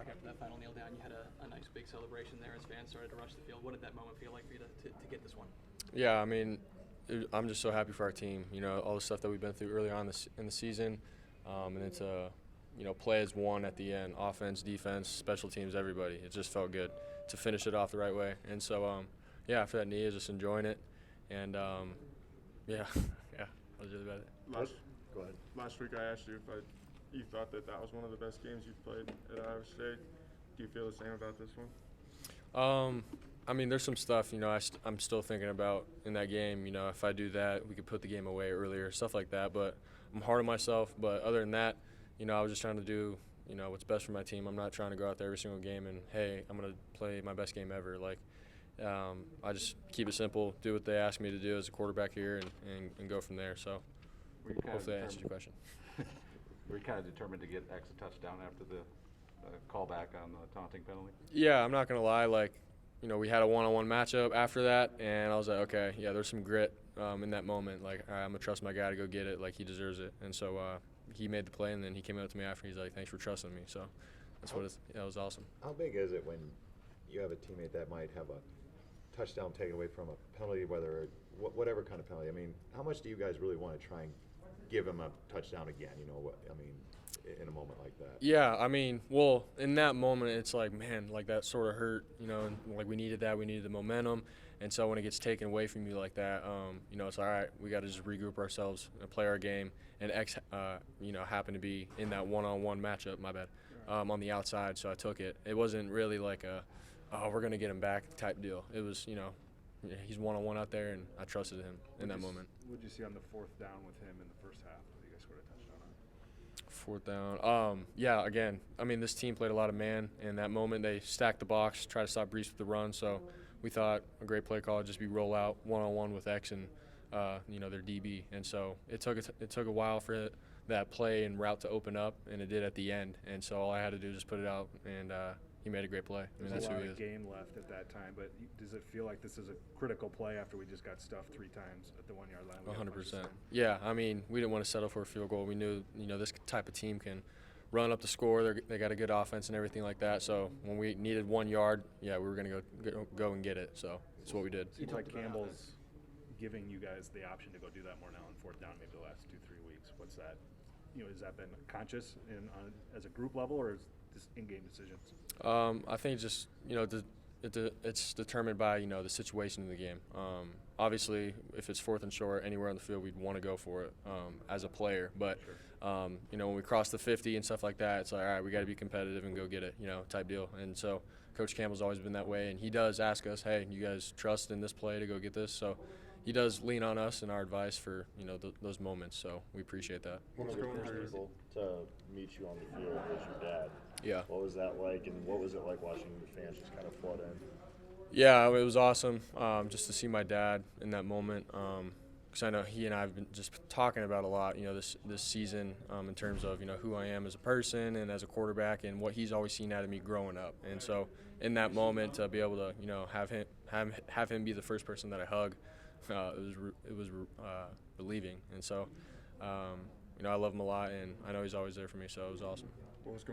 talk after that final kneel down. You had a nice big celebration there as fans started to rush the field. What did that moment feel like for you to get this one? Yeah, I mean, I'm just so happy for our team. You know, all the stuff that we've been through early on in the season, and then to, play as one at the end, offense, defense, special teams, everybody. It just felt good to finish it off the right way. And so, yeah, after that knee, I was just enjoying it. And, yeah, yeah, that was really about it. Go ahead. Last week I asked you if you thought that was one of the best games you've played at Iowa State. Do you feel the same about this one? I mean, there's some stuff, I'm still thinking about in that game. If I do that, we could put the game away earlier, stuff like that. But I'm hard on myself. But other than that, I was just trying to do, what's best for my team. I'm not trying to go out there every single game and, hey, I'm going to play my best game ever. Like, I just keep it simple, do what they ask me to do as a quarterback here, and go from there. So hopefully that answers your question. Were you kind of determined to get X a touchdown after the callback on the taunting penalty? Yeah, I'm not going to lie. Like, we had a one-on-one matchup after that, and I was like, okay, yeah, there's some grit in that moment. Like, all right, I'm going to trust my guy to go get it. Like, he deserves it. And so he made the play, and then he came up to me after. He's like, thanks for trusting me. So that was awesome. How big is it when you have a teammate that might have a touchdown taken away from a penalty, whatever kind of penalty? I mean, how much do you guys really want to try and give him a touchdown again? In a moment like that. Yeah, I mean, well, in that moment, it's like, man, like that sort of hurt, and like we needed that. We needed the momentum. And so when it gets taken away from you like that, it's all right. We got to just regroup ourselves and play our game. And X, happened to be in that one-on-one matchup, my bad, on the outside. So I took it. It wasn't really like we're going to get him back type deal. It was, he's one-on-one out there, and I trusted him in that moment. What did you see on the fourth down with him in the first half that you guys scored a touchdown on? Fourth down. Yeah, again, I mean, this team played a lot of man. In that moment, they stacked the box, tried to stop Brees with the run. So we thought a great play call would just be roll out one-on-one with X and, their DB. And so it took a while for that play and route to open up, and it did at the end. And so all I had to do was just put it out, and he made a great play. I mean, There's that's a who lot he of is. game left at that time, but does it feel like this is a critical play after we just got stuffed 3 times at the 1 yard line? 100%. Yeah, I mean, we didn't want to settle for a field goal. We knew, this type of team can run up the score. They got a good offense and everything like that. So when we needed 1 yard, yeah, we were going to go and get it. So that's what we did. Seems like Campbell's giving you guys the option to go do that more now on fourth down, maybe the last 2-3 weeks. What's that? Has that been conscious as a group level, or is this in-game decisions? I think just it's determined by the situation in the game. Obviously, if it's 4th and short anywhere on the field, we'd want to go for it as a player. But Sure. when we cross the 50 and stuff like that, it's like, all right, we got to be competitive and go get it, type deal. And so Coach Campbell's always been that way, and he does ask us, hey, you guys trust in this play to go get this. So he does lean on us and our advice for those moments. So we appreciate that. One of the first people to meet you on the field was your dad. Yeah. What was that like, and what was it like watching the fans just kind of flood in? Yeah, it was awesome just to see my dad in that moment. Because I know he and I have been just talking about a lot, this season in terms of who I am as a person and as a quarterback and what he's always seen out of me growing up. And so in that moment to be able to have him be the first person that I hug, it was relieving. And so I love him a lot, and I know he's always there for me. So it was awesome. What was